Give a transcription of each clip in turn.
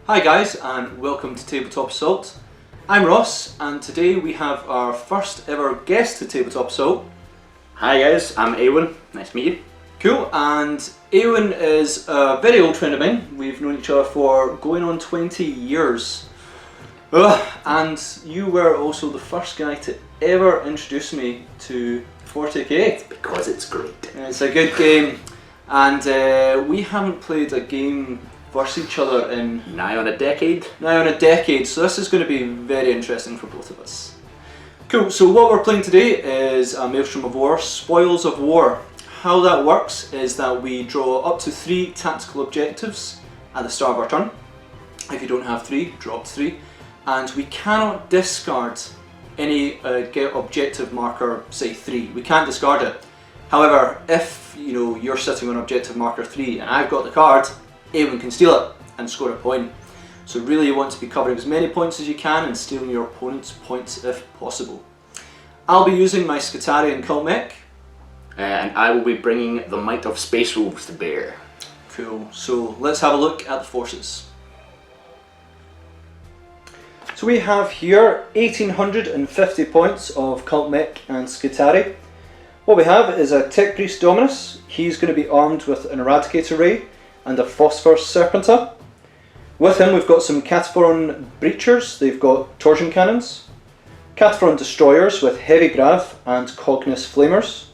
Hi guys, and welcome to Tabletop Assault. I'm Ross, and today we have our first ever guest to Tabletop Assault. Hi guys, I'm Eoghainn. Nice to meet you. Cool, and Eoghainn is a very old friend of mine. We've known each other for going on 20 years. And you were also the first guy to ever introduce me to 40k. Because it's great. It's a good game, and we haven't played a game versus each other in Nigh on a decade. So this is going to be very interesting for both of us. Cool, so what we're playing today is a Maelstrom of War, Spoils of War. How that works is that we draw up to 3 tactical objectives at the start of our turn. If you don't have 3, drop 3. And we cannot discard any objective marker, say 3. We can't discard it. However, if you're sitting on objective marker 3 and I've got the card, Eoghainn can steal it and score a point. So really you want to be covering as many points as you can and stealing your opponent's points if possible. I'll be using my Skitarii and Cult Mech. And I will be bringing the might of Space Wolves to bear. Cool, so let's have a look at the forces. So we have here 1850 points of Cult Mech and Skitarii. What we have is a Tech Priest Dominus. He's going to be armed with an Eradicator Ray and a Phosphor Serpenter. With him we've got some Cataphoron Breachers, they've got Torsion Cannons, Cataphoron Destroyers with Heavy Grav and Cognis Flamers,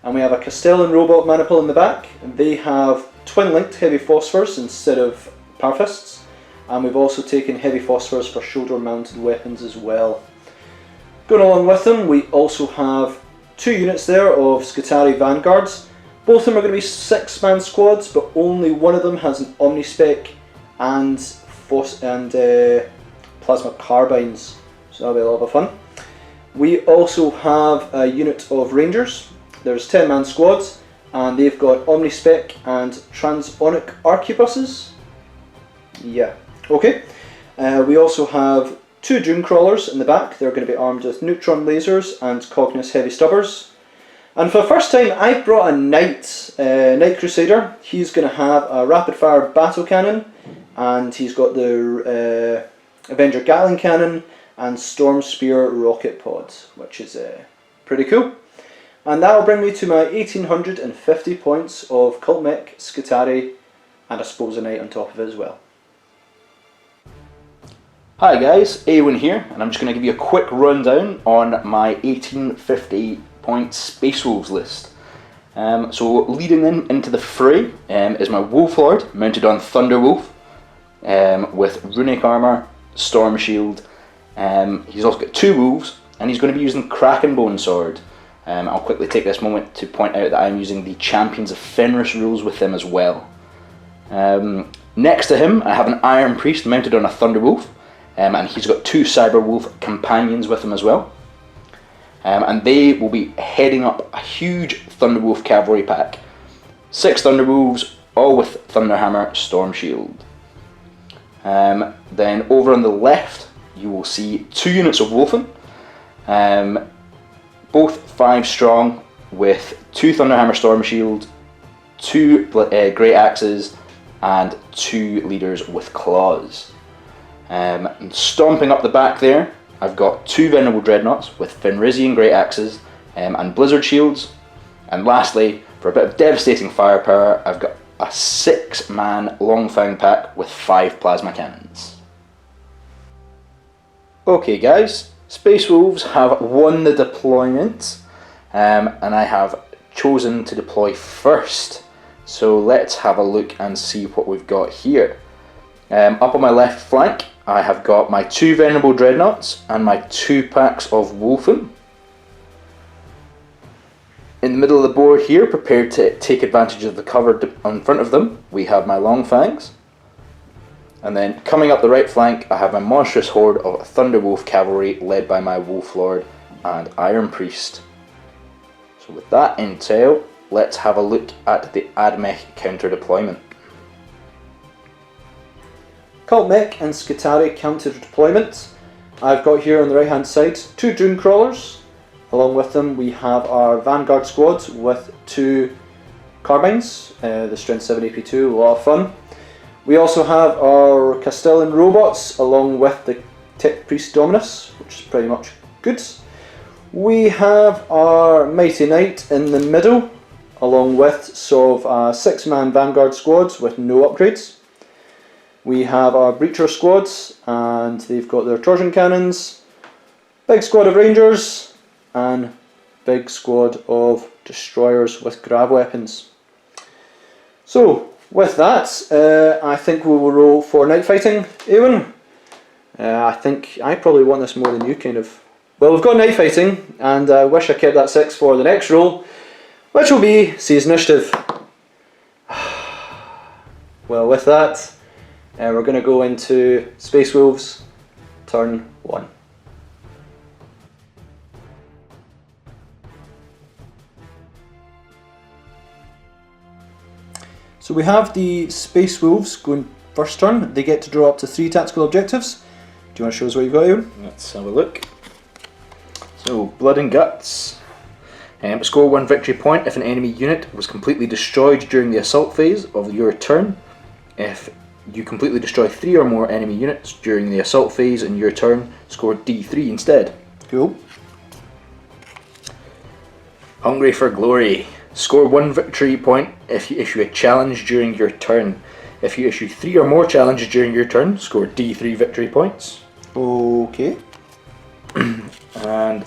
and we have a Castellan Robot Maniple in the back. They have twin-linked Heavy Phosphors instead of Powerfists, and we've also taken Heavy Phosphors for shoulder-mounted weapons as well. Going along with them we also have 2 units there of Skitarii Vanguards. Both of them are going to be 6-man squads, but only one of them has an Omnispec and Plasma Carbines, so that'll be a lot of fun. We also have a unit of Rangers. There's 10-man squads, and they've got Omnispec and Transonic Arquebuses. Yeah, okay. We also have 2 Dune Crawlers in the back. They're going to be armed with Neutron Lasers and Cognis Heavy Stubbers. And for the first time I brought a Knight Crusader. He's going to have a Rapid Fire Battle Cannon, and he's got the Avenger Gatling Cannon and Storm Spear Rocket Pod, which is pretty cool. And that'll bring me to my 1850 points of Cult Mech, Skitarii, and I suppose a Knight on top of it as well. Hi guys, Eoghainn here, and I'm just going to give you a quick rundown on my 1850 point Space Wolves list. So leading into the fray is my Wolf Lord mounted on Thunder Wolf with Runic Armour, Storm Shield. He's also got 2 wolves, and he's going to be using Kraken Bone Sword. I'll quickly take this moment to point out that I'm using the Champions of Fenris rules with him as well. Next to him I have an Iron Priest mounted on a Thunder Wolf, and he's got 2 Cyber Wolf companions with him as well. And they will be heading up a huge Thunderwolf cavalry pack. 6 Thunderwolves, all with Thunderhammer Storm Shield. Then over on the left you will see 2 units of Wolfen, both 5 strong with 2 Thunderhammer Storm Shield, 2 Great Axes, and 2 leaders with claws. And stomping up the back there I've got 2 Venerable Dreadnoughts with Fenrisian Great Axes and Blizzard Shields. And lastly, for a bit of devastating firepower, I've got a 6-man Longfang pack with 5 Plasma Cannons. Okay guys, Space Wolves have won the deployment, and I have chosen to deploy first. So let's have a look and see what we've got here. Up on my left flank I have got my 2 Venerable Dreadnoughts and my 2 packs of Wolfen. In the middle of the board here, prepared to take advantage of the cover in front of them, we have my Longfangs. And then coming up the right flank I have my monstrous horde of Thunderwolf cavalry led by my Wolf Lord and Iron Priest. So with that intel, let's have a look at the AdMech counter deployment. Cult Mech and Skitarii counter deployment. I've got here on the right hand side 2 Dune Crawlers. Along with them we have our Vanguard squad with 2 Carbines, the Strength 7 AP2, a lot of fun. We also have our Castellan robots along with the Tech Priest Dominus, which is pretty much good. We have our Mighty Knight in the middle, along with sort of a 6-man Vanguard squads with no upgrades. We have our Breacher squads, and they've got their Trojan cannons, big squad of Rangers, and big squad of Destroyers with grav weapons. So, with that, I think we will roll for night fighting, Eoghainn. I think I probably want this more than you, kind of. Well, we've got night fighting, and I wish I kept that 6 for the next roll, which will be Seize Initiative. Well, with that, we're going to go into Space Wolves, turn 1. So we have the Space Wolves going first turn. They get to draw up to 3 tactical objectives. Do you want to show us what you've got, Eoghainn? Let's have a look. So, Blood and Guts. Score 1 victory point if an enemy unit was completely destroyed during the assault phase of your turn. If you completely destroy 3 or more enemy units during the assault phase in your turn, score D3 instead. Cool. Hungry for Glory. Score 1 victory point if you issue a challenge during your turn. If you issue 3 or more challenges during your turn, score D3 victory points. Okay. And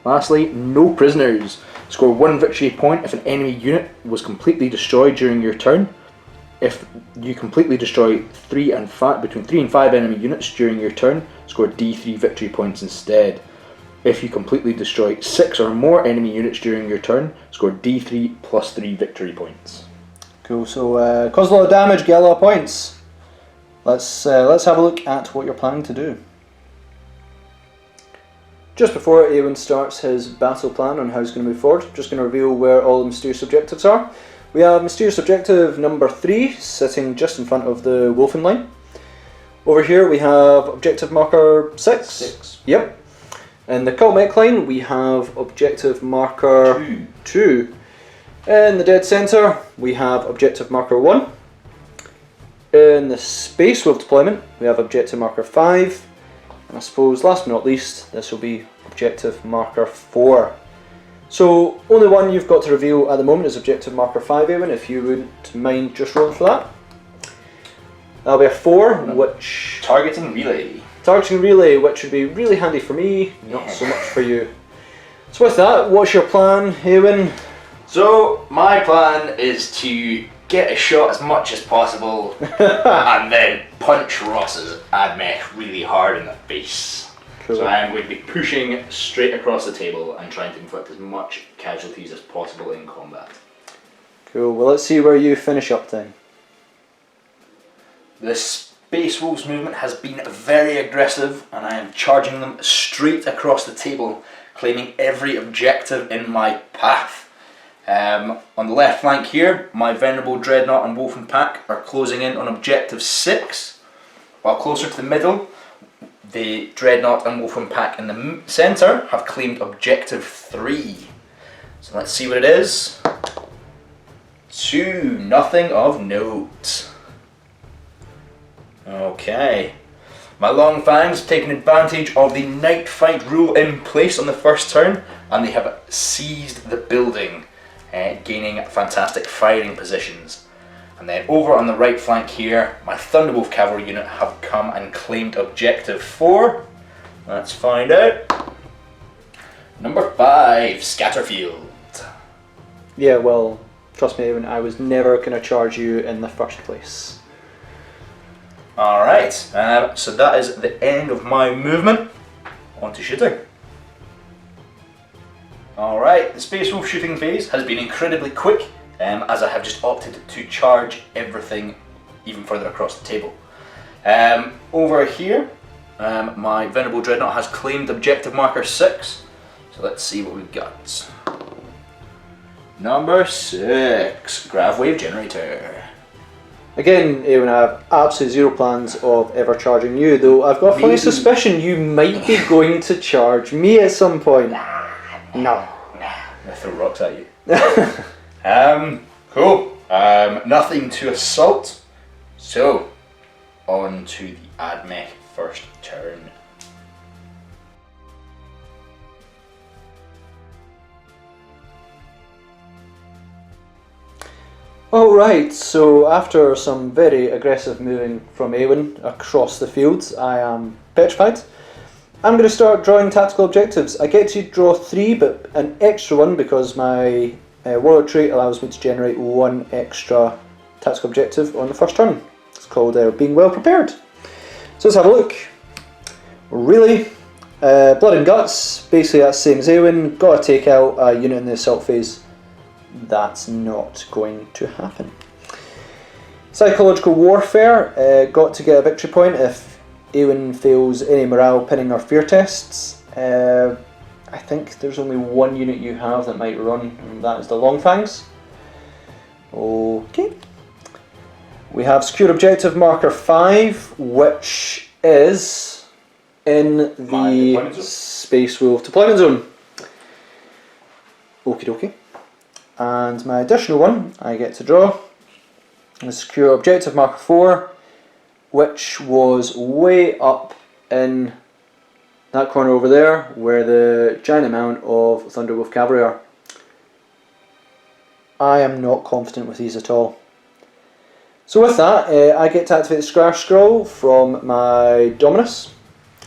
lastly, No Prisoners. Score 1 victory point if an enemy unit was completely destroyed during your turn. If you completely destroy between 3 and 5 enemy units during your turn, score D3 victory points instead. If you completely destroy 6 or more enemy units during your turn, score D3 plus 3 victory points. Cool, so cause a lot of damage, get a lot of points. Let's have a look at what you're planning to do. Just before Eoghainn starts his battle plan on how he's going to move forward, I'm just going to reveal where all the mysterious objectives are. We have mysterious objective number 3 sitting just in front of the Wolfen line. Over here we have objective marker 6. Yep. In the Cult Mech line we have objective marker 2. In the dead centre we have objective marker 1. In the Space Wolf deployment we have objective marker 5. And I suppose last but not least this will be objective marker 4. So only one you've got to reveal at the moment is objective marker 5, Eoghainn, if you wouldn't mind just rolling for that. That'll be a 4, which... Targeting Relay. Targeting Relay, which would be really handy for me, not so much for you. So with that, what's your plan, Eoghainn? So, my plan is to get a shot as much as possible and then punch Ross's Admech really hard in the face. Cool. So I am going to be pushing straight across the table and trying to inflict as much casualties as possible in combat. Cool, well let's see where you finish up then. The Space Wolves movement has been very aggressive and I am charging them straight across the table, claiming every objective in my path. On the left flank here, my Venerable Dreadnought and Wolfen Pack are closing in on objective 6, while closer to the middle, the Dreadnought and Wolfen Pack in the centre have claimed objective 3. So let's see what it is. 2, nothing of note. Okay. My Long Fangs have taken advantage of the night fight rule in place on the first turn, and they have seized the building, gaining fantastic firing positions. And then over on the right flank here, my Thunderwolf cavalry unit have come and claimed objective 4. Let's find out. Number 5, Scatterfield. Yeah, well, trust me, Eoghainn, I was never going to charge you in the first place. Alright, so that is the end of my movement. On to shooting. Alright, the Space Wolf shooting phase has been incredibly quick, as I have just opted to charge everything even further across the table. Over here, my Venerable Dreadnought has claimed objective marker 6, so let's see what we've got. Number 6, Grav Wave Generator. Again, Eoghainn, I have absolutely zero plans of ever charging you, though I've got a funny suspicion you might be going to charge me at some point. No. I throw rocks at you. Cool. Nothing to assault. So, on to the Admech first turn. Alright, so after some very aggressive moving from Eoghainn across the field, I am petrified. I'm going to start drawing tactical objectives. I get to draw 3, but an extra one because my warlord trait allows me to generate 1 extra tactical objective on the first turn. It's called being well prepared. So let's have a look. Really, blood and guts, basically that's the same as Eoghainn. Got to take out a unit in the assault phase. That's not going to happen. Psychological warfare, got to get a victory point if Eoghainn fails any morale, pinning or fear tests. I think there's only one unit you have that might run, and that is the Longfangs. Okay. We have secure objective marker 5, which is in the Space Wolf deployment zone. Okie dokie. And my additional one I get to draw is secure objective marker 4, which was way up in that corner over there where the giant amount of Thunderwolf cavalry are. I am not confident with these at all. So with that, I get to activate the Scratch Scroll from my Dominus,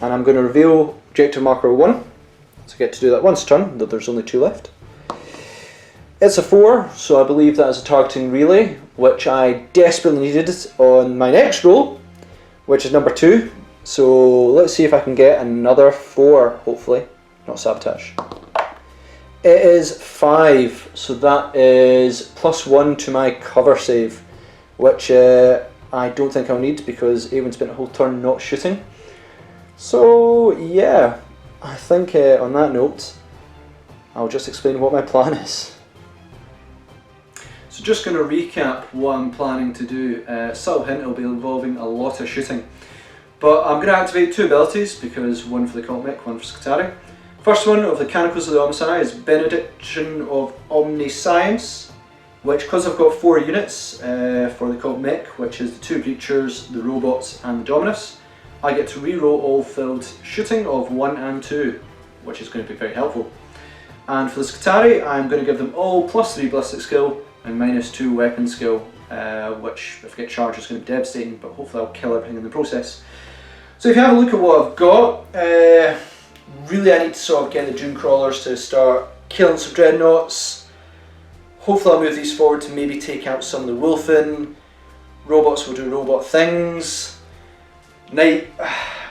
and I'm going to reveal objective marker 1. So I get to do that once a turn, though there's only 2 left. It's a 4, so I believe that is a targeting relay, which I desperately needed on my next roll, which is number 2. So let's see if I can get another 4, hopefully. Not sabotage. It is 5, so that is +1 to my cover save, which I don't think I'll need because Eoghainn spent a whole turn not shooting. So yeah, I think on that note, I'll just explain what my plan is. So just going to recap what I'm planning to do. Subtle hint, it'll be involving a lot of shooting. But I'm going to activate 2 abilities, because one for the Cult Mech, one for Skitarii. First one of the Canticles of the Omnissiah is Benediction of Omniscience, which, because I've got 4 units for the Cult Mech, which is the 2 Breachers, the Robots and the Dominus, I get to reroll all filled shooting of 1 and 2, which is going to be very helpful. And for the Skitarii, I'm going to give them all +3 ballistic skill and -2 weapon skill, which if I get charged is going to be devastating, but hopefully I'll kill everything in the process. So if you have a look at what I've got, really I need to sort of get the Dune Crawlers to start killing some Dreadnoughts. Hopefully I'll move these forward to maybe take out some of the Wolfen. Robots will do robot things. Knight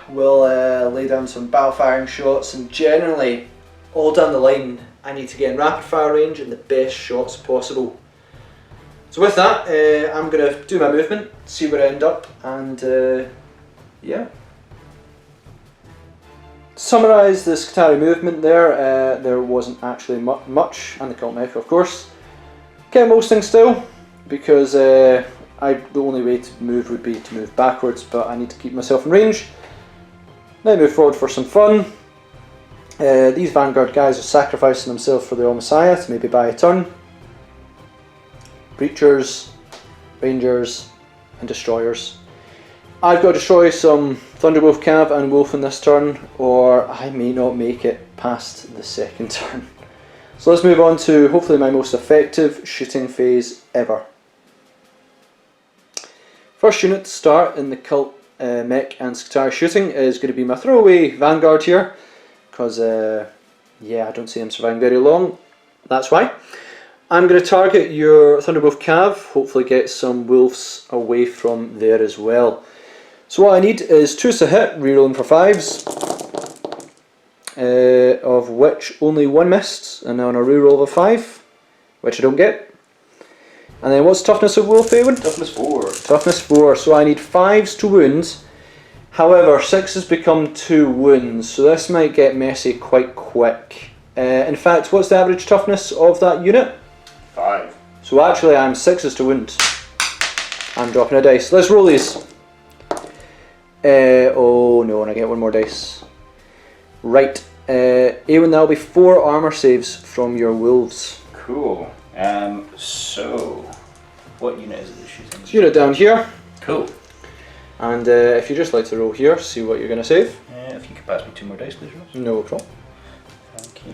will lay down some battle firing shots, and generally all down the line I need to get in rapid fire range and the best shots possible. So with that, I'm going to do my movement, see where I end up, and yeah. To summarise the Skitarii movement there wasn't actually much, and the Cult Mech of course. Kept most things still, because the only way to move would be to move backwards, but I need to keep myself in range. Now move forward for some fun. These Vanguard guys are sacrificing themselves for the Omnissiah to maybe buy a turn. Breachers, Rangers and Destroyers. I've got to destroy some Thunderwolf Cav and Wolf in this turn, or I may not make it past the second turn. So let's move on to hopefully my most effective shooting phase ever. First unit to start in the Cult Mech and Skitarii shooting is going to be my throwaway Vanguard here, because yeah, I don't see him surviving very long. That's why. I'm going to target your Thunderwolf Cav, hopefully get some wolves away from there as well. So what I need is 2 to hit, rerolling for 5s, of which only 1 missed, and on a reroll of a 5, which I don't get. And then what's toughness of Wolf, Eoghainn? Toughness 4. Toughness 4, so I need 5s to wound. However, 6s become 2 wounds, so this might get messy quite quick. In fact, what's the average toughness of that unit? 5. So actually I'm 6s to wound. I'm dropping a dice. Let's roll these. Oh no, and I get 1 more dice. Right, Eoghainn, that'll be 4 armor saves from your wolves. Cool. So, what unit is it that's shooting? This unit down here Cool. And if you just like to roll here, see what you're going to save. If you could pass me 2 more dice, please, Ross. No problem. Thank you.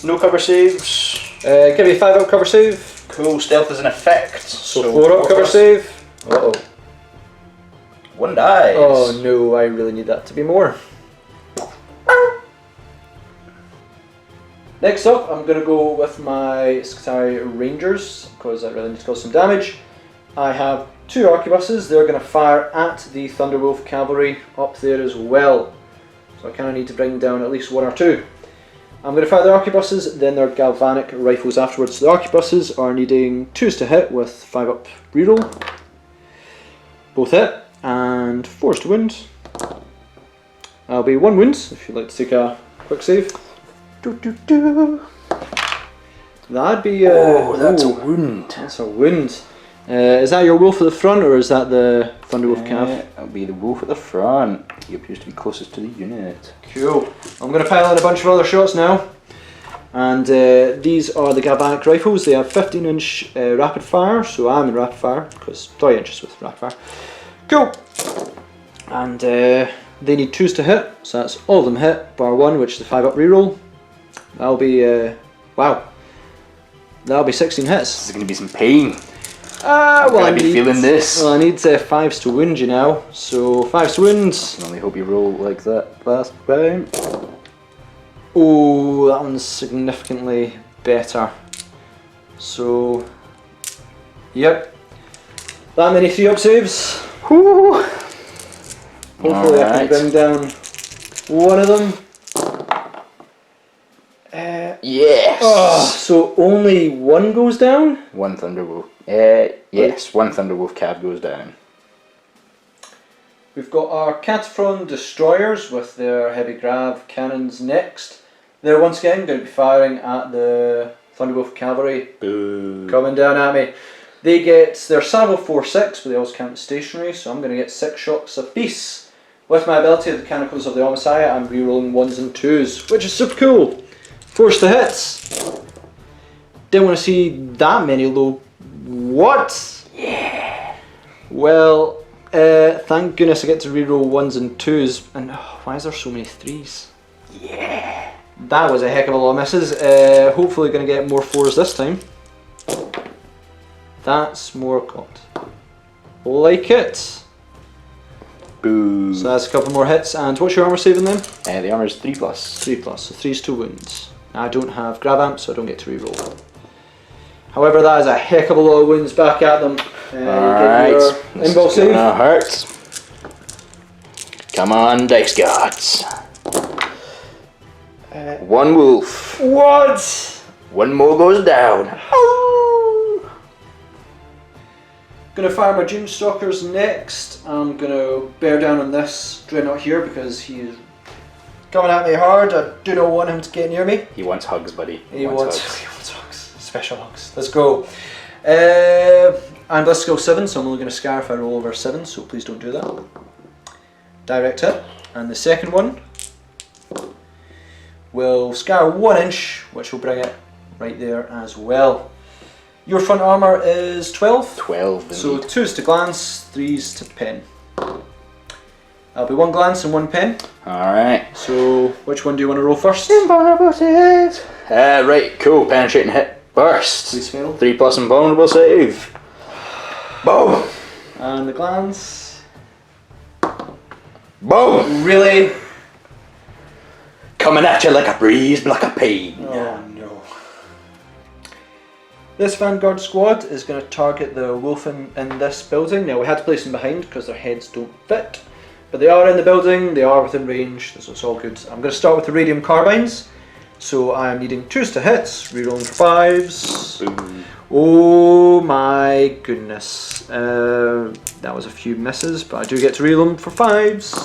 No cover saves. Give me a 5 out cover save. Cool. Stealth is an effect. So 4 out cover save. Uh oh. 1 dies. Oh no, I really need that to be more. Next up, I'm going to go with my Skitari Rangers, because I really need to cause some damage. I have 2 arquebuses. They're going to fire at the Thunderwolf Cavalry up there as well. So I kind of need to bring down at least 1 or 2. I'm going to fire the arquebuses, then their galvanic rifles afterwards. The arquebuses are needing 2s to hit with 5 up reroll. Both hit, and 4s to wound. That'll be 1 wound, if you'd like to take a quick save. That'd be that's a wound. That's a wound. Is that your wolf at the front, or is that the Thunderwolf Cav? That'll be the wolf at the front. He appears to be closest to the unit. Cool. I'm going to pile in a bunch of other shots now. And these are the galvanic rifles. They have 15-inch rapid fire, so I'm in rapid fire, because 3 inches with rapid fire. Cool. And they need 2s to hit, so that's all of them hit, bar 1, which is the 5 up reroll. That'll be, wow. That'll be 16 hits. This is going to be some pain. Well, I be need, feeling this. Well, I need 5s to wound you now, so 5s to wound. I can only hope you roll like that last time. Oh, that one's significantly better. So, yep. That many 3 up saves. Whew. Hopefully I can bring down 1 of them. Yes! Oh, so only 1 goes down? 1 Thunderwolf. Yes, 1 Thunderwolf cab goes down. We've got our Cataphrone Destroyers with their heavy grav cannons next. They're once again going to be firing at the Thunderwolf Cavalry. Boo. Coming down at me. They get their Salvo 4-6, but they also count stationary, so I'm going to get 6 shocks apiece. With my ability of the Canticles of the Omnissiah, I'm rerolling 1s and 2s, which is super cool. 4s to hits. Didn't want to see that many low. What? Yeah. Well, thank goodness I get to reroll 1s and 2s. And why is there so many 3s? Yeah. That was a heck of a lot of misses. Hopefully going to get more 4s this time. That's more cocked. Like it. Boo. So that's a couple more hits. And what's your armor saving then? The armor is 3+. 3+, so 3s to wounds. I don't have grav amp, so I don't get to reroll. However, that is a heck of a lot of wounds back at them. Alright. Invul save. Hurt. Come on, dice gods. 1 wolf. What? 1 more goes down. Gonna fire my Doomstalkers next. I'm gonna bear down on this Dreadnought here because he's coming at me hard. I do not want him to get near me. He wants hugs, buddy. He wants hugs. Special hugs. Let's go. I'm Bliss skill 7, so I'm only going to scar if I roll over 7, so please don't do that. Direct hit. And the second one will scar 1 inch, which will bring it right there as well. Your front armour is 12. 12. So Indeed. 2s to glance, 3s to pen. That'll be 1 glance and 1 pen. Alright. So which one do you want to roll first? Invulnerable saves. Right, cool. Penetrating hit. Burst. Please fail. 3+ invulnerable save. Boom. And the glance. Boom. Really? Coming at you like a breeze, but like a pain. Oh no. This Vanguard squad is going to target the wolf in this building. Now we had to place them behind because their heads don't fit. But they are in the building, they are within range, so it's all good. I'm going to start with the radium carbines. So I'm needing 2s to hit, rerolling for 5s. Boom. Oh my goodness. That was a few misses, but I do get to reroll them for 5s.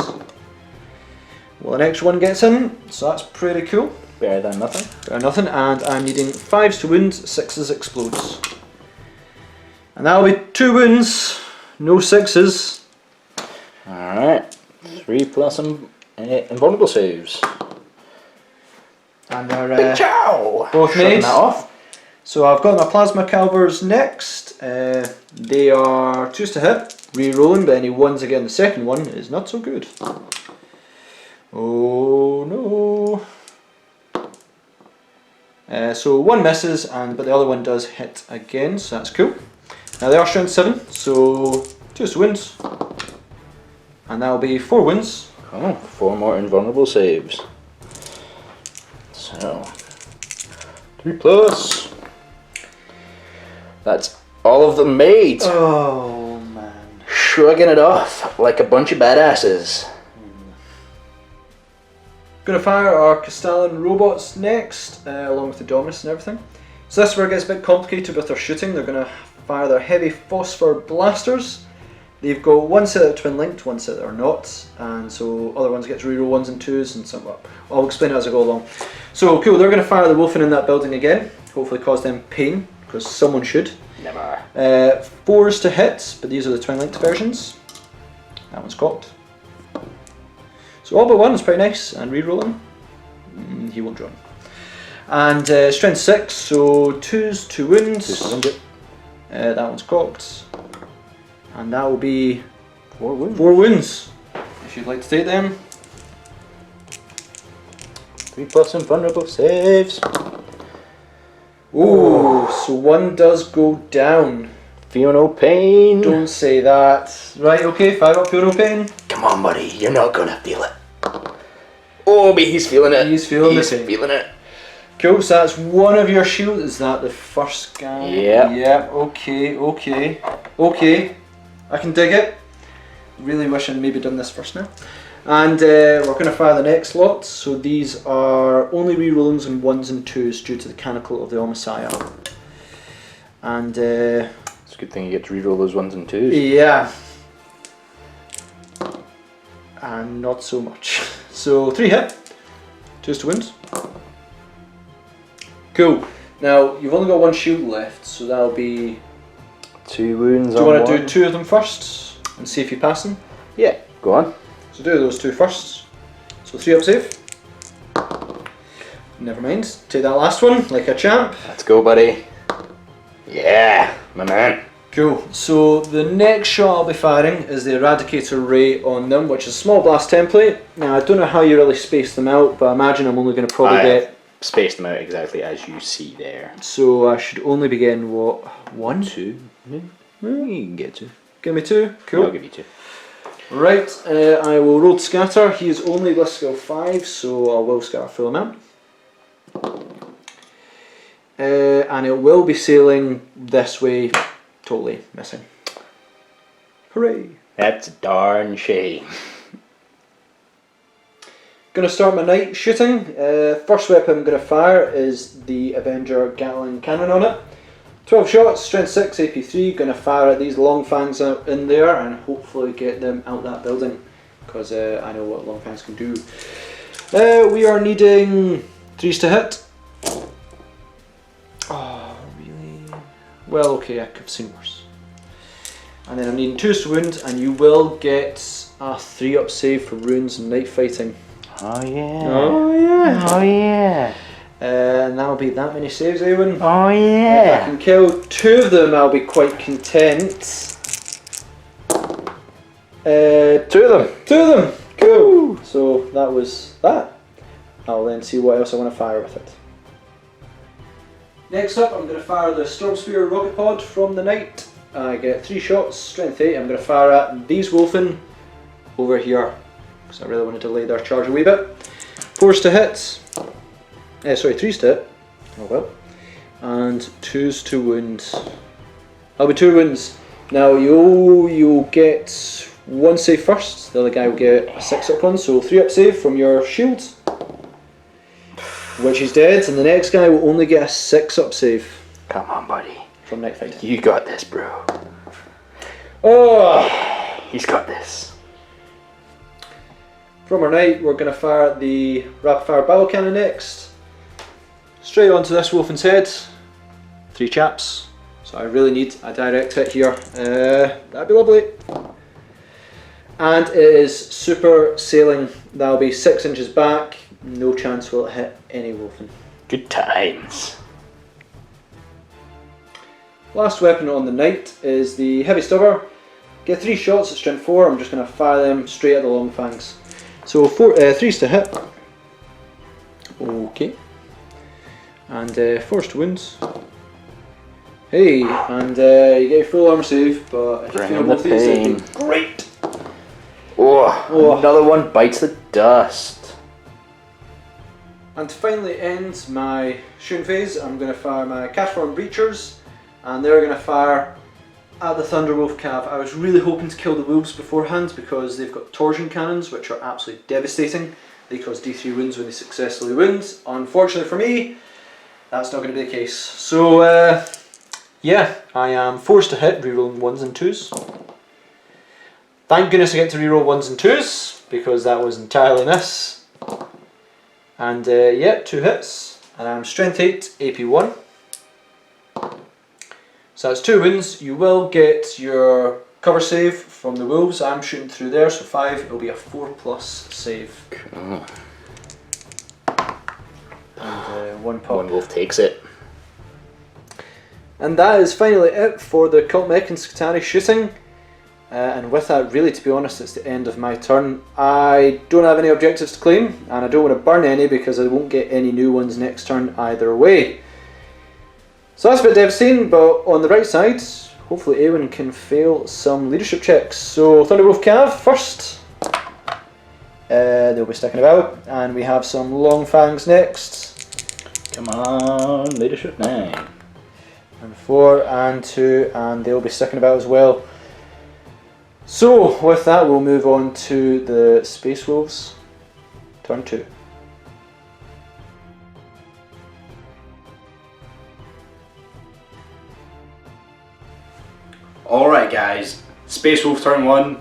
Well, the next one gets in, so that's pretty cool. Better than nothing. Better than nothing, and I'm needing 5s to wound, 6s explodes. And that'll be 2 wounds, no 6s. Alright. 3+ invulnerable saves. And they're Ciao! both Shutting made. that off. So I've got my plasma calibers next. They are 2s to hit, re-rolling, but any 1s again. The second one is not so good. Oh no. So 1 misses, but the other one does hit again, so that's cool. Now they are strength 7, so 2s to wounds. And that'll be 4 wounds. Oh, 4 more invulnerable saves. So 3 plus. That's all of them made. Oh man. Shrugging it off like a bunch of badasses. Gonna fire our Castellan robots next, along with the Dominus and everything. So this is where it gets a bit complicated with their shooting. They're gonna fire their heavy phosphor blasters. They've got 1 set that are twin linked, 1 set that are not, and so other ones get to reroll 1s and 2s and some. I'll explain it as I go along. So cool, they're gonna fire the Wolfen in that building again, hopefully cause them pain, because someone should. Never. 4s to hit, but these are the twin linked versions. That one's cocked. So all but 1 is pretty nice, and re-rolling, he won't join. And strength 6, so 2s, 2 wounds. That one's cocked. And that will be 4 wounds. 4 wounds, if you'd like to take them. 3 plus invulnerable saves. Oh, so 1 does go down. Feel no pain. Don't say that. Right, okay, fire up, feel no pain. Come on, buddy, you're not gonna feel it. Oh, but he's feeling it. He's feeling He's it. feeling it. Cool, so that's 1 of your shield. Is that the first guy? Yep. Yeah, okay. I can dig it. Really wish I'd maybe done this first now. And we're going to fire the next lot. So these are only re-rollings and 1s and 2s due to the Canonical of the Messiah. And It's a good thing you get to reroll those 1s and 2s. yeah. And not so much. So 3 hit, 2s to wounds. Cool. Now you've only got 1 shield left, so that'll be 2 wounds. Do you want to do 2 of them first and see if you pass them? Yeah, go on. So do those 2 first. So 3 up save. Never mind. Take that last one like a champ. Let's go, buddy. Yeah, my man. Cool. So the next shot I'll be firing is the Eradicator Ray on them, which is a small blast template. Now I don't know how you really space them out, but I imagine I'm only going to probably get. Spaced them out exactly as you see there. So I should only be getting what? 1? 2. Yeah. Well, you can get 2. Give me 2. Cool. I'll give you 2. Right, I will roll to scatter. He is only with skill 5, so I will scatter full amount. And it will be sailing this way, totally missing. Hooray! That's a darn shame. Gonna start my knight shooting. First weapon I'm gonna fire is the Avenger Gatling cannon on it. 12 shots, strength 6, AP3. Gonna fire at these long fangs out in there and hopefully get them out that building, because I know what long fangs can do. We are needing 3s to hit. Oh, really? Well, okay, I could have seen worse. And then I'm needing 2s to wound, and you will get a 3 up save for runes and night fighting. Oh yeah. Oh yeah. Oh yeah. And that'll be that many saves, Eoghainn. Oh If I yeah. can kill 2 of them, I'll be quite content. 2 of them. 2 of them! Cool! So that was that. I'll then see what else I want to fire with it. Next up, I'm going to fire the Storm Spear rocket pod from the Knight. I get 3 shots, strength 8. I'm going to fire at these Wolfen over here, because I really want to delay their charge a wee bit. 4s to hit. Sorry, 3s to hit. Oh well. And 2s to wound. That'll be 2 wounds. Now you'll get 1 save first. The other guy will get a 6 up one, so 3 up save from your shield, which is dead, and the next guy will only get a 6 up save Come on, buddy. from night fighting. You got this, bro. Oh! He's got this. From our knight, we're going to fire the rapid fire battle cannon next. Straight onto this Wolfen's head. 3 chaps. So I really need a direct hit here. That'd be lovely. And it is super sailing. That'll be 6 inches back. No chance will it hit any Wolfen. Good times. Last weapon on the knight is the heavy stubber. Get 3 shots at strength 4. I'm just going to fire them straight at the long fangs. So 3's to hit. Okay. And 4's to wounds. Hey, and you get a full armor save, but if you fail both these, it'd be great. Oh, another one bites the dust. And to finally end my shooting phase, I'm going to fire my Cashform Breachers, and they're going to fire at the Thunderwolf Cav. I was really hoping to kill the wolves beforehand because they've got torsion cannons, which are absolutely devastating. They cause D3 wounds when they successfully wound. Unfortunately for me, that's not going to be the case. So, yeah, I am forced to hit, rerolling 1s and 2s. Thank goodness I get to reroll 1s and 2s, because that was entirely miss. And yeah, 2 hits, and I'm strength 8, AP 1. So that's 2 wounds. You will get your cover save from the wolves. I'm shooting through there, so 5, it'll be a 4+ save. Cool. And 1 pop. One wolf takes it. And that is finally it for the Cult Mech and Skitarii shooting. And with that, really, to be honest, it's the end of my turn. I don't have any objectives to claim, and I don't want to burn any because I won't get any new ones next turn either way. So that's a bit devastating, but on the right side, hopefully Eoghainn can fail some leadership checks. So Thunderwolf Cav first. They'll be sticking about, and we have some Long Fangs next. Come on, leadership 9. And 4 and 2, and they'll be sticking about as well. So with that, we'll move on to the Space Wolves. Turn 2. Alright guys, Space Wolf turn 1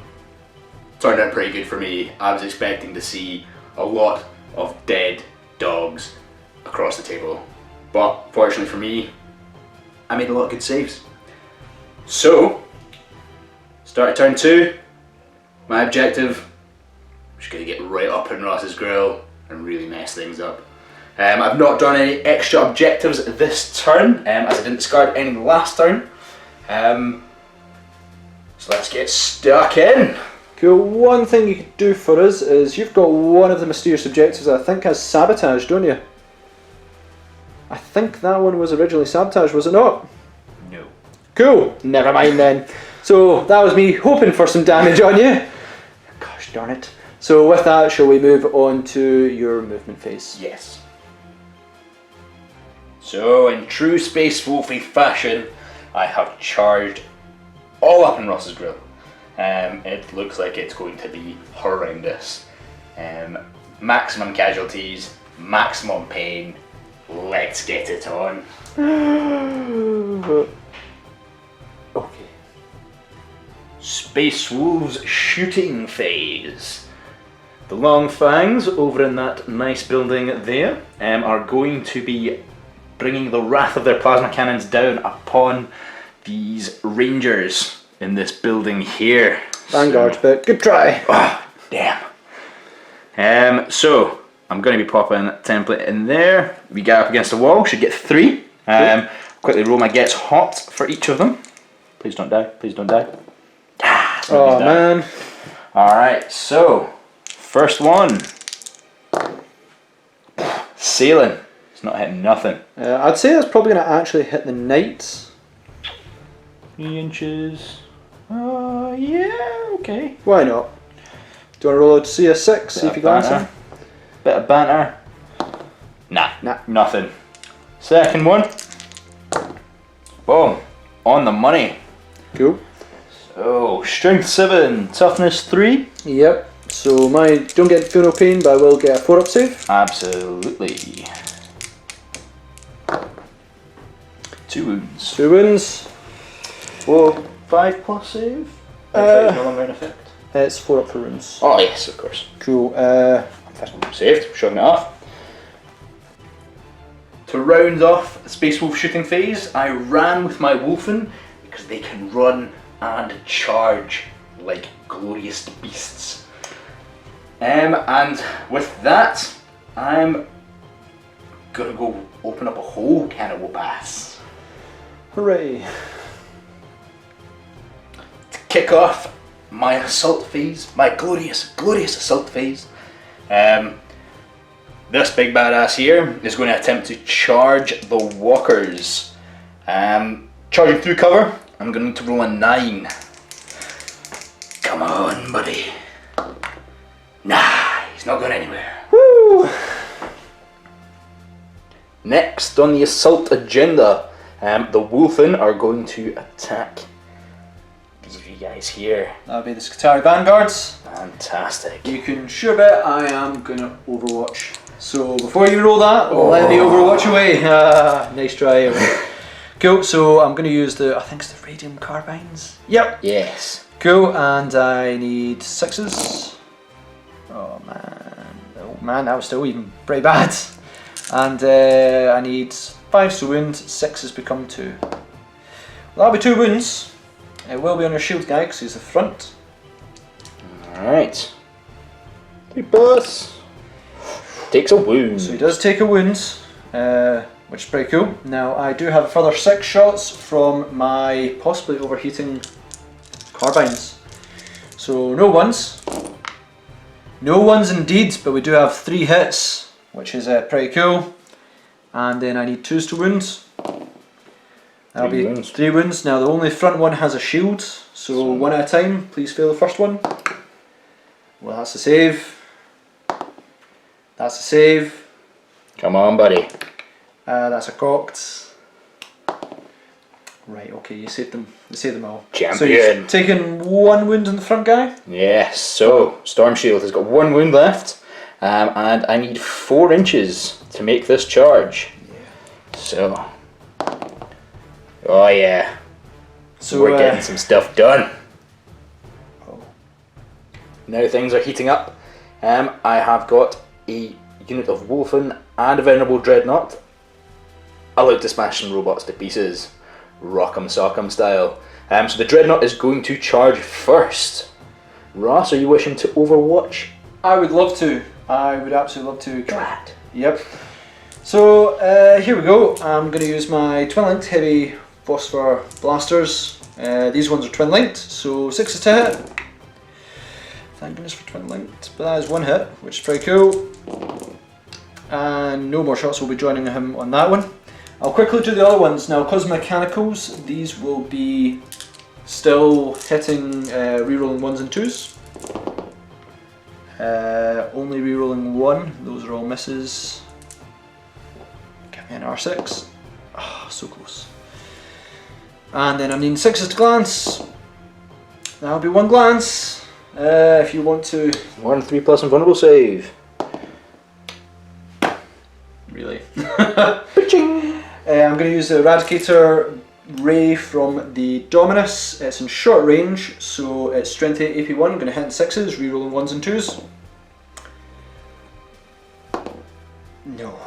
turned out pretty good for me. I was expecting to see a lot of dead dogs across the table, but fortunately for me, I made a lot of good saves. So, start at turn 2, my objective, I'm just going to get right up in Ross's grill and really mess things up. I've not done any extra objectives this turn, as I didn't discard any last turn. So let's get stuck in. Cool. One thing you could do for us is you've got one of the mysterious objectives that I think has sabotage, don't you? I think that one was originally sabotage, was it not? No. Cool. Never mind then. So that was me hoping for some damage on you. Gosh darn it. So with that, shall we move on to your movement phase? Yes. So in true Space Wolfy fashion, I have charged all up in Ross's grill. It looks like it's going to be horrendous. Maximum casualties, maximum pain. Let's get it on. Okay. Space Wolves shooting phase. The Long Fangs over in that nice building there are going to be bringing the wrath of their plasma cannons down upon these Rangers in this building here. Vanguard, but good try. Oh, damn. So I'm going to be popping a template in there. We get up against the wall, should get 3. Quickly roll my gets hot for each of them. Please don't die, please don't die. Oh man. Alright, so first one. Sailing. It's not hitting nothing. I'd say that's probably going to actually hit the knight. 3 inches. Yeah, okay. Why not? Do you want to roll out to see a 6, see if you glance in? Bit of banter. Nah, nothing. Second one. Boom. On the money. Cool. So, strength 7, toughness 3. Yep. So don't get feel no pain, but I will get a 4-up save. Absolutely. 2 wounds. 2 wounds. 4, 5 plus save? No longer in effect. It's 4-up for wounds. Oh yes, of course. Cool. Saved, showing it off. To round off the Space Wolf shooting phase, I ran with my Wolfen because they can run and charge like glorious beasts. And with that, I'm gonna go open up a whole can of whoop ass. Hooray. kick off my assault phase, my glorious assault phase. This big badass here is going to attempt to charge the walkers. Charging through cover, I'm going to need to roll a 9. Come on, buddy. Nah, he's not going anywhere. Woo! Next on the assault agenda, the Wolfen are going to attack these of you guys here. That'll be the Skitarii Vanguards. Fantastic. You can sure bet I am gonna Overwatch. So before you roll that, let me Overwatch away. Nice try. Cool, so I'm gonna use I think it's the Radium Carbines. Yep. Yes. Cool, and I need 6s. Oh man, that was still even pretty bad. And I need 5 to wound, 6s become 2. Well, that'll be 2 wounds. It will be on your shield guy because he's the front. Alright. Hey boss! Takes a wound. So he does take a wound, which is pretty cool. Now I do have a further 6 shots from my possibly overheating carbines. So no ones. No ones indeed, but we do have 3 hits, which is pretty cool. And then I need 2s to wound. That'll be 3 wounds. Now the only front one has a shield, so one at a time. Please fail the first one. Well, that's a save. That's a save. Come on, buddy. That's a cocked. Right, okay, you saved them. You saved them all. Champion. So you've taken 1 wound on the front guy? Yes, so Storm Shield has got 1 wound left, and I need 4 inches to make this charge. Yeah. So, oh yeah. So we're getting some stuff done. Now things are heating up. I have got a unit of Wolfen and a Venerable Dreadnought. Allowed to smash some robots to pieces. Rock'em sock'em style. So the Dreadnought is going to charge first. Ross, are you wishing to Overwatch? I would love to. I would absolutely love to. Drat. Yep. So here we go. I'm going to use my twin-linked heavy phosphor blasters. These ones are twin-linked, so 6 to hit. Thank goodness for twin-linked, but that is 1 hit, which is pretty cool. And no more shots will be joining him on that one. I'll quickly do the other ones. Now, because Mechanicals, these will be still hitting rerolling 1s and 2s. Only rerolling 1, those are all misses. Get me an R6. Oh, so close. And then I'm needing 6s to glance. That'll be 1 glance. If you want to... 1 3+ invulnerable save. Really? I'm going to use the Eradicator Ray from the Dominus. It's in short range, so it's strength 8 AP1. I'm going to hit in 6s, rerolling 1s and 2s. No.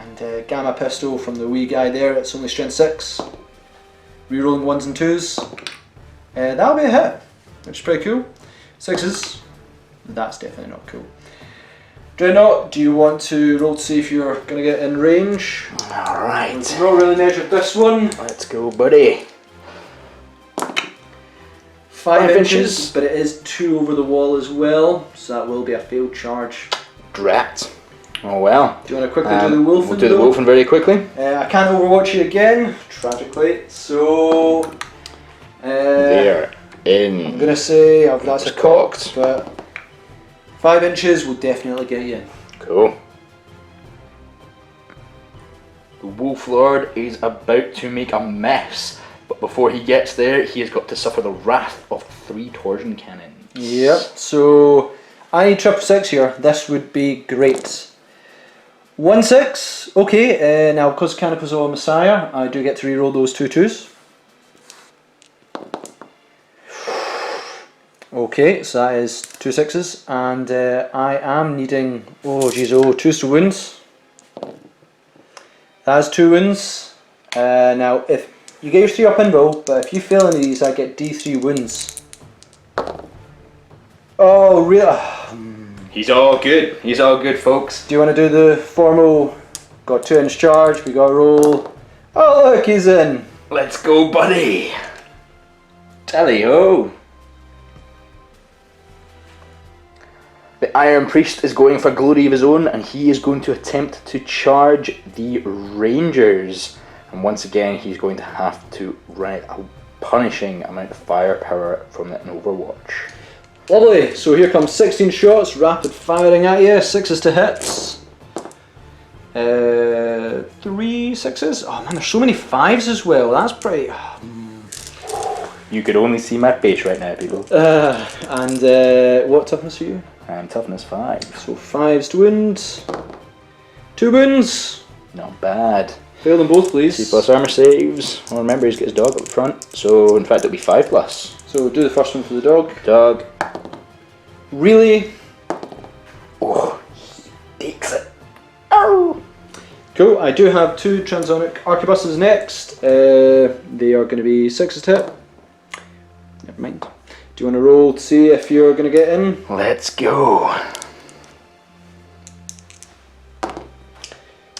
And Gamma Pistol from the wee guy there, it's only strength 6. Rerolling 1s and 2s. That'll be a hit, which is pretty cool. 6s. That's definitely not cool. Dreadnought, do you want to roll to see if you're going to get in range? Alright. Roll really measured this one. Let's go, buddy. 5 inches, but it is 2 over the wall as well, so that will be a failed charge. Drat. Oh well. Do you want to quickly do the Wolfen? We'll do the Wolfen very quickly. I can't Overwatch you again, tragically, so... They're in. I'm going to say that's a cocked, but 5 inches will definitely get you in. Cool. The Wolf Lord is about to make a mess, but before he gets there, he has got to suffer the wrath of 3 torsion cannons. Yep, so I need 666 here. This would be great. 1-6, okay, now because Canopus or Messiah, I do get to reroll those 2 2s. Okay, so that is 2 6s, and I am needing, 2s to wounds. That's 2 wounds. Now, if you get your 3 up in roll, but if you fail any of these, I get D3 wounds. Oh, really? He's all good. He's all good, folks. Do you want to do the formal, got 2 inch charge, we got to roll. Oh look, he's in. Let's go, buddy. Tally-ho. The Iron Priest is going for glory of his own, and he is going to attempt to charge the Rangers. And once again, he's going to have to run a punishing amount of firepower from it in Overwatch. Lovely. So here comes 16 shots, rapid firing at you. 6s to hits. 3 6s. Oh man, there's so many 5s as well. That's pretty. You could only see my face right now, people. And what toughness are you? I'm toughness 5. So 5s to wound. 2 wounds. Not bad. Fail them both, please. 3+ armor saves. Well, remember he's got his dog up front, so in fact it'll be 5+. So do the first one for the dog. Dog. Really? Oh, he takes it. Ow! Cool. I do have 2 transonic arquebuses next. They are going to be 6s to hit. Never mind. Do you want to roll to see if you're going to get in? Let's go.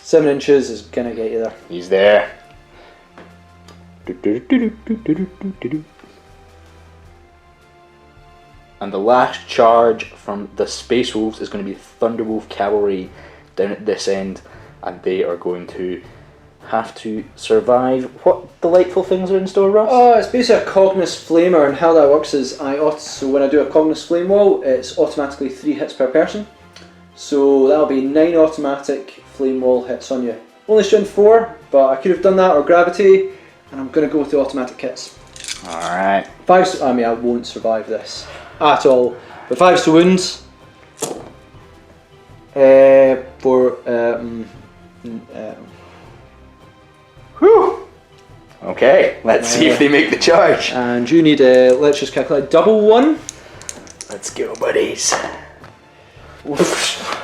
7 inches is going to get you there. He's there. And the last charge from the Space Wolves is going to be Thunderwolf Cavalry down at this end, and they are going to have to survive. What delightful things are in store, Ross? Oh, it's basically a Cognos Flamer, and how that works is so when I do a Cognos Flame Wall, it's automatically 3 hits per person. So that'll be 9 automatic Flame Wall hits on you. Only strength 4, but I could have done that, or Gravity, and I'm going to go with the automatic hits. Alright. 5s, I mean, I won't survive this at all. But 5s to wounds. Whew. Okay, let's see if they make the charge. And you need a, let's just calculate, double 1. Let's go, buddies.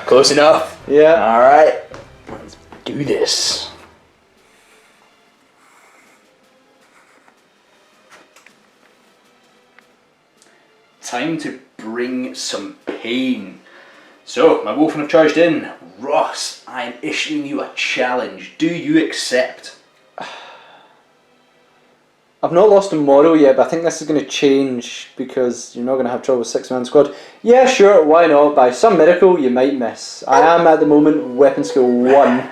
Close enough. Yeah. Alright, let's do this. Time to bring some pain. So, my Wolfen have charged in. Ross, I am issuing you a challenge. Do you accept? I've not lost a model yet, but I think this is going to change because you're not going to have trouble with 6-man squad. Yeah, sure, why not? By some miracle, you might miss. I am at the moment weapon skill 1.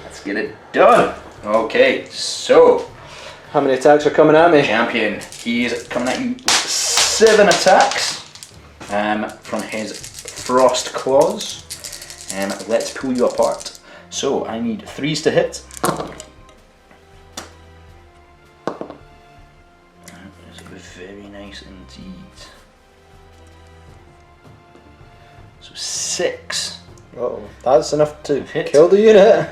Let's get it done. Okay, so How many attacks are coming at me? champion, he is coming at you with 7 attacks from his frost claws. Let's pull you apart. So I need 3s to hit. Very nice indeed. So 6. Oh, that's enough to Hit. kill the unit.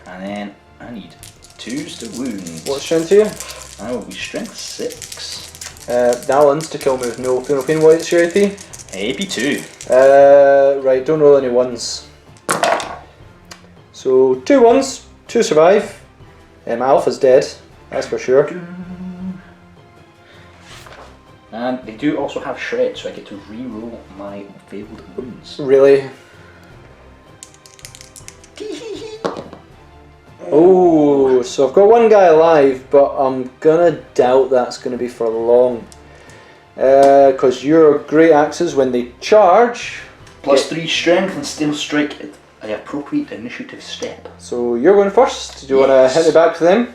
And then I need 2s to wound. What strength are you? I will be strength 6. Nalans to kill me with no pain. What's your AP? AP 2. Right, don't roll any 1s. So 2 1s, 2 survive. My alpha's dead, that's for sure. And they do also have shred, so I get to re-roll my failed wounds. Really? Oh, so I've got one guy alive, but I'm gonna doubt that's gonna be for long. Because your great axes, when they charge, +3 strength and still strike at the appropriate initiative step. so you're going first. Do you want to Yes. hit me back for them?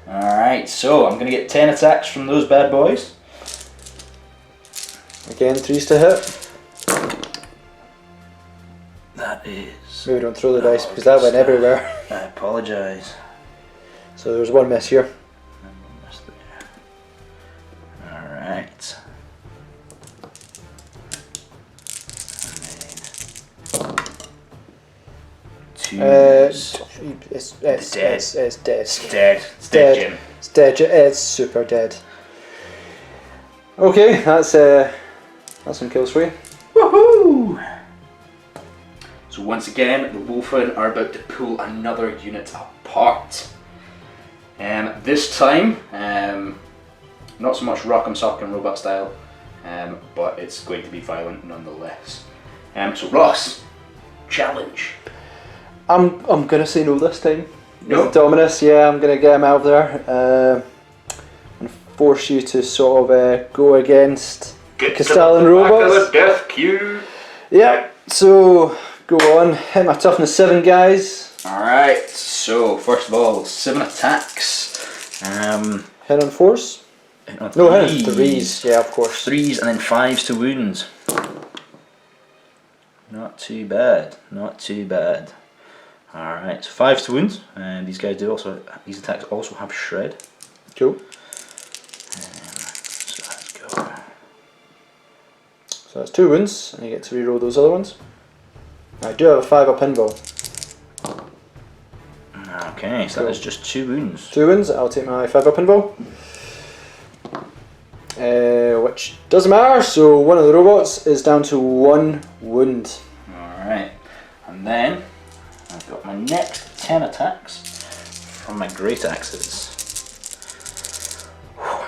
Alright, so I'm going to get 10 attacks from those bad boys. Again, 3s to hit. That is... Maybe don't throw the dice because that went everywhere. I apologise. So there's 1 miss here. Alright. And then... 2s. It's dead. It's dead. It's dead. It's dead. dead, Jim. It's dead. It's super dead. Okay, that's some kills for you. Woohoo! So once again, the Wolfen are about to pull another unit apart. This time, not so much rock'em sock'em robot style, but it's going to be violent nonetheless. So Ross, challenge. I'm gonna say no this time. No? Dominus, yeah, I'm gonna get him out of there and force you to sort of go against Get Castellan to the back robots. of the death queue. Yeah, so go on, hit my toughness 7 guys. Alright, so first of all, 7 attacks. Hit on 4s? Hit on No, hit on 3s, yeah, of course. 3s and then 5s to wounds. Not too bad, not too bad. Alright, so 5s to wounds, and these guys these attacks also have shred. Cool. So let's go. So that's 2 wounds, and you get to reroll those other ones. I do have a 5-up pinball. Okay, so that is just 2 wounds. 2 wounds, I'll take my 5-up pinball. Which doesn't matter, so one of the robots is down to 1 wound. Alright, and then I've got my next 10 attacks from my great axes.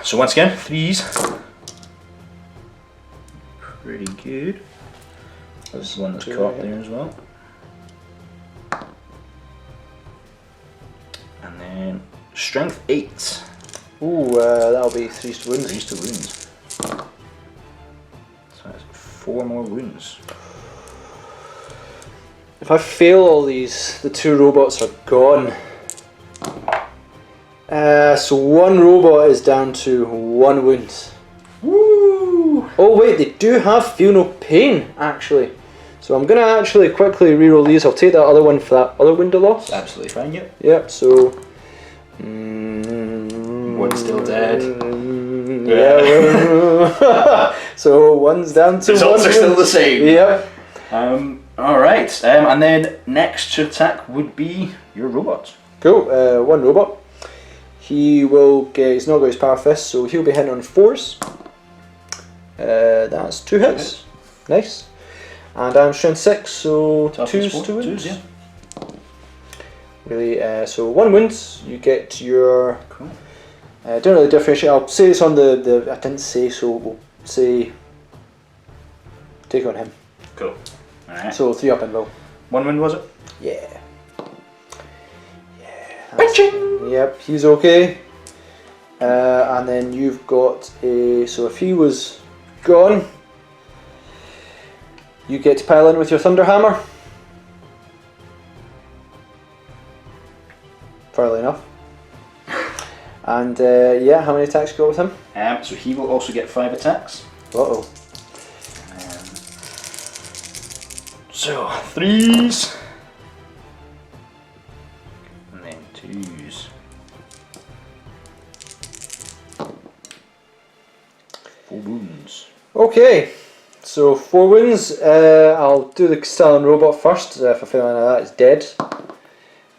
So once again, 3s. Pretty good. There's one that's caught there as well. And then strength 8. Ooh, that'll be 3s to wounds. 3s to wounds. So that's 4 more wounds. If I fail all these, the 2 robots are gone. So 1 robot is down to 1 wound. Woo! Oh wait, they do have feel no pain actually. So I'm gonna actually quickly reroll these. I'll take that other one for that other wound I lost. Absolutely fine, yep. Yep, so... One's still dead. Yeah. So 1's down to 1 Results are still wound. the same. Yep. Alright, and then next to attack would be your robot. Cool, 1 robot. He will get, he's not got his power fist, so he'll be hitting on 4s. That's 2 hits. Nice. And I'm strength 6, so 2s to wounds. 2s, yeah. Really, so 1 wound, you get your... Cool. Don't really differentiate, I'll say it's on the I didn't say, so we'll say... Take on him. Cool. Alright. So 3-up and low. 1 wound was it? Yeah. Yep, he's okay. And then you've got a... So if he was gone, you get to pile in with your Thunder Hammer. Fairly enough. And yeah, how many attacks you got with him? So he will also get 5 attacks. Uh-oh. So 3s. And then 2s. 4 wounds. Okay, so 4 wounds. I'll do the Stalin robot first. If I feel any of that, it's dead.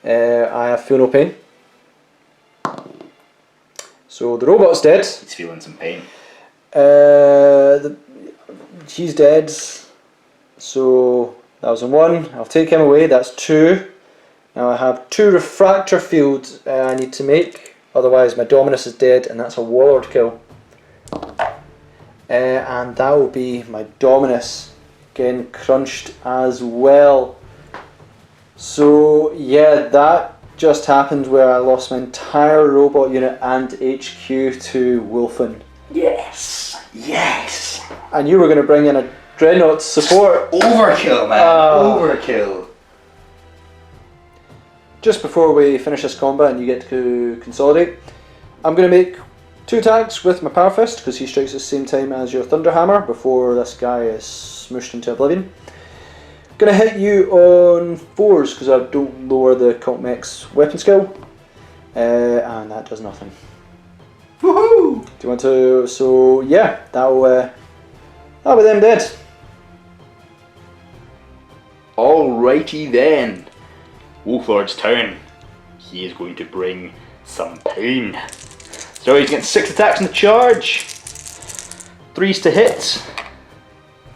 I have feel no pain. So the robot's dead. He's feeling some pain. He's dead. So that was a 1. I'll take him away. That's 2. Now I have 2 refractor field I need to make. Otherwise my Dominus is dead, and that's a Warlord kill. And that will be my Dominus getting crunched as well. So yeah, that just happened where I lost my entire robot unit and HQ to Wolfen. Yes! Yes! And you were going to bring in a Dreadnought support. Overkill, man! Overkill! Just before we finish this combat and you get to consolidate, I'm going to make 2 attacks with my Power Fist because he strikes at the same time as your Thunder Hammer before this guy is smooshed into oblivion. Gonna hit you on 4s because I don't lower the Cult Mech's weapon skill, and that does nothing. Woohoo! Do you want to? So yeah, that'll be them dead. Alrighty then. Wolflord's turn. He is going to bring some pain. So he's getting 6 attacks in the charge. 3s to hit.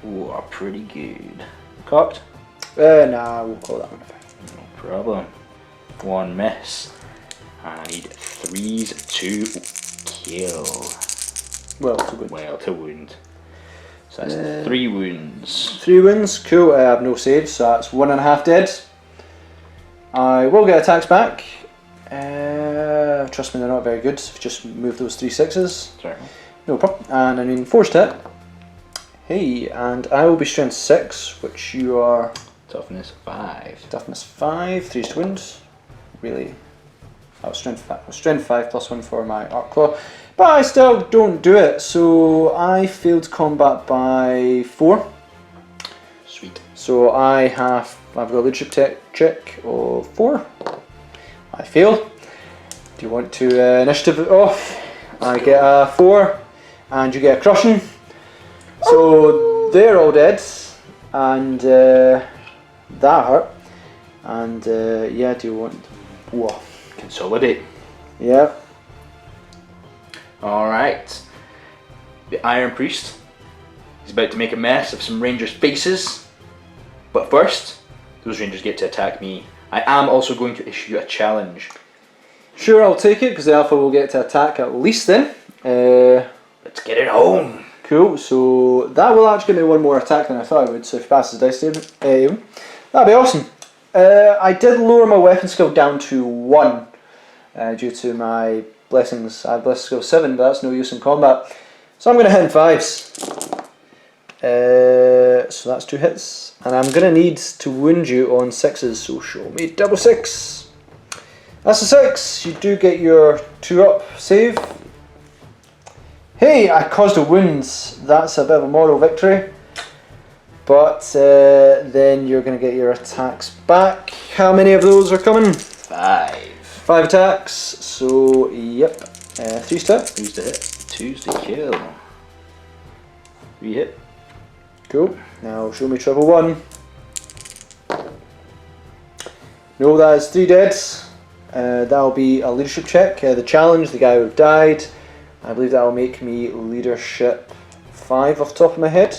Ooh, are pretty good. Cocked? Nah, we'll call that one. No problem. 1 miss. I need 3s to kill. Well, to wound. Well, to wound. So that's 3 wounds. 3 wounds, cool. I have no saves, so that's 1.5 dead. I will get attacks back. Trust me, they're not very good. Just move those 3 6s. Sorry. No problem. And I mean, 4s to hit. Hey, and I will be strength 6, which you are Toughness 5. toughness 5, 3 to wound. Really, that was strength 5 plus 1 for my arc claw, but I still don't do it. So I failed combat by 4. Sweet. So I've got a leadership check of 4. I fail. Do you want to initiative it off? I get a 4, and you get a crushing. So they're all dead, and that hurt. And yeah, do you want? Whoa. Consolidate. Yeah. Alright. The Iron Priest is about to make a mess of some rangers' faces. But first, those rangers get to attack me. I am also going to issue a challenge. Sure, I'll take it, because the Alpha will get to attack at least then. Let's get it on. Cool, so that will actually give me one more attack than I thought it would, so if he passes the dice save, that'd be awesome. I did lower my weapon skill down to 1 due to my blessings. I have blessing skill 7, but that's no use in combat. So I'm going to hit in 5s. So that's 2 hits, and I'm going to need to wound you on 6s, so show me double 6. That's a 6, you do get your 2 up save. Hey, I caused a wound, that's a bit of a moral victory. But then you're going to get your attacks back. How many of those are coming? 5. 5 attacks, so yep. 3 to hit. 3's to hit, 2's to kill. 3 hit. Cool, now show me triple 1. No, that is 3 dead. That'll be a leadership check. The challenge, the guy who died. I believe that will make me leadership 5 off the top of my head.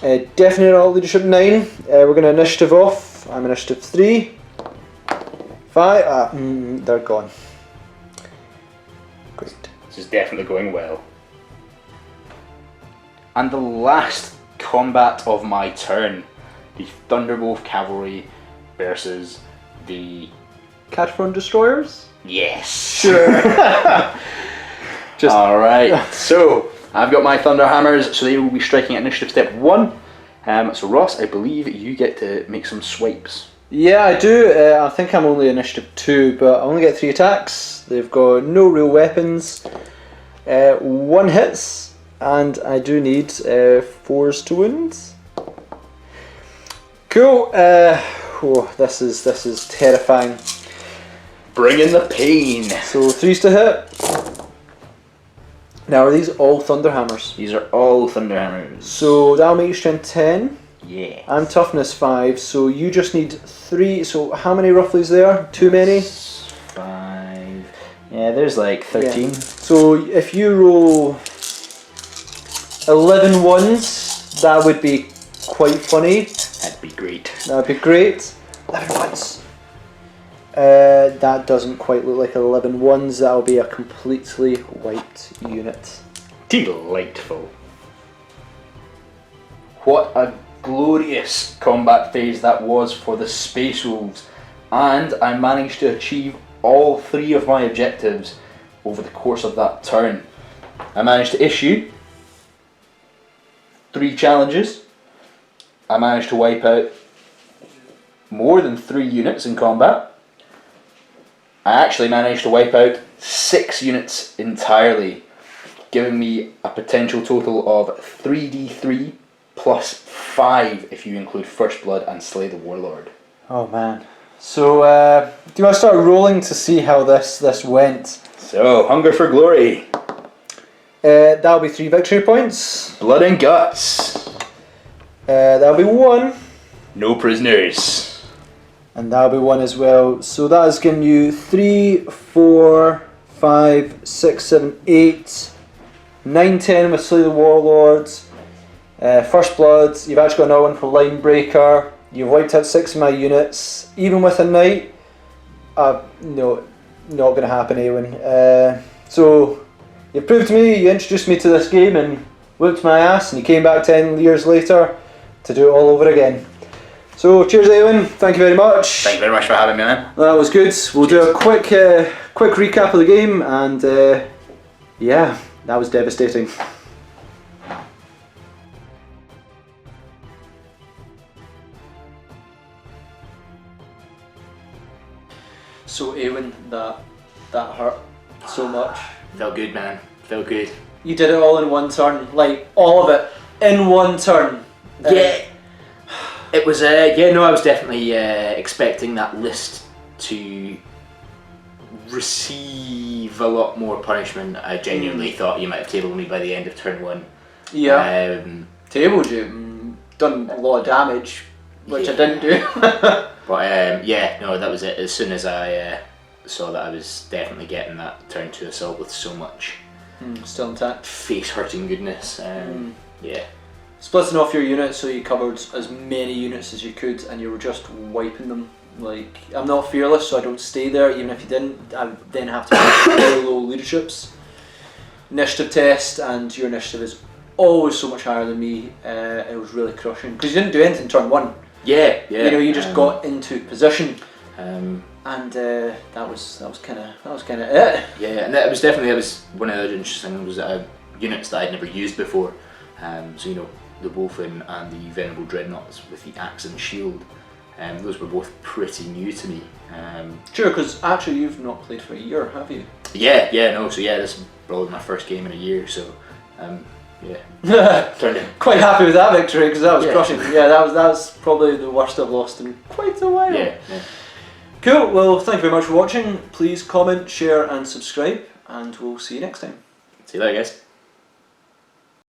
Definitely not leadership 9. We're going to initiative off. I'm initiative 3. 5. They're gone. Great. This is definitely going well. And the last combat of my turn, the Thunderbolt Cavalry versus the Cataphrone Destroyers? Yes. Sure. Alright, so I've got my Thunder Hammers, so they will be striking at initiative step 1. So Ross, I believe you get to make some swipes. Yeah, I do. I think I'm only initiative 2, but I only get 3 attacks. They've got no real weapons. 1 hits, and I do need 4s to wound. Cool. This is terrifying. Bring in the pain. So 3s to hit. Now, are these all Thunder Hammers? These are all Thunder Hammers. So that'll make you strength 10. Yeah. I'm toughness 5, so you just need 3. So how many roughly is there? Too many? 5. Yeah, there's like 13. Yeah. So if you roll 11 ones, that would be quite funny. That'd be great. That would be great. 11 ones. That doesn't quite look like 11 ones. That'll be a completely wiped unit. Delightful. What a glorious combat phase that was for the Space Wolves, and I managed to achieve all 3 of my objectives over the course of that turn. I managed to issue 3 challenges. I managed to wipe out more than 3 units in combat. I actually managed to wipe out 6 units entirely, giving me a potential total of 3d3 plus 5 if you include First Blood and Slay the Warlord. Oh man. So do you want to start rolling to see how this went? So, Hunger for Glory. That'll be 3 victory points. Blood and Guts. That'll be 1. No prisoners. And that'll be 1 as well. So that is giving you 3, 4, 5, 6, 7, 8, 9, 10 with Slay the Warlords. First Blood, you've actually got another one for Line Breaker. You've wiped out 6 of my units. Even with a knight, no, not going to happen, Eoghainn. So you proved to me, you introduced me to this game and whooped my ass, and you came back 10 years later to do it all over again. So cheers, Eoghainn. Thank you very much. Thank you very much for having me, man. That was good. We'll do a quick recap of the game, and yeah, that was devastating. So Eowyn, that hurt so much. Felt good, man. Felt good. You did it all in one turn, like all of it in one turn. Yeah. It was, I was definitely expecting that list to receive a lot more punishment. I genuinely thought you might have tabled me by the end of turn 1. Yeah. Tabled you. Done a lot of damage, which I didn't do. But that was it. As soon as I saw that I was definitely getting that turn 2 assault with so much still intact. face-hurting goodness. Yeah. Splitting off your units so you covered as many units as you could and you were just wiping them. Like, I'm not fearless, so I don't stay there. Even if you didn't, I then have to make very low leaderships. Initiative test, and your initiative is always so much higher than me. It was really crushing because you didn't do anything turn 1. Yeah. You know, you just got into position, and that was kind of it. Yeah, and that was one of the other interesting things was units that I'd never used before. So you know, the Wolfen and the Venerable Dreadnoughts with the axe and shield. Those were both pretty new to me. Sure, because actually you've not played for a year, have you? Yeah, this is probably my first game in a year, so turned in. Quite happy with that victory because that was crushing. Yeah, that was probably the worst I've lost in quite a while. Yeah. Cool, well thank you very much for watching. Please comment, share and subscribe, and we'll see you next time. See you later, guys.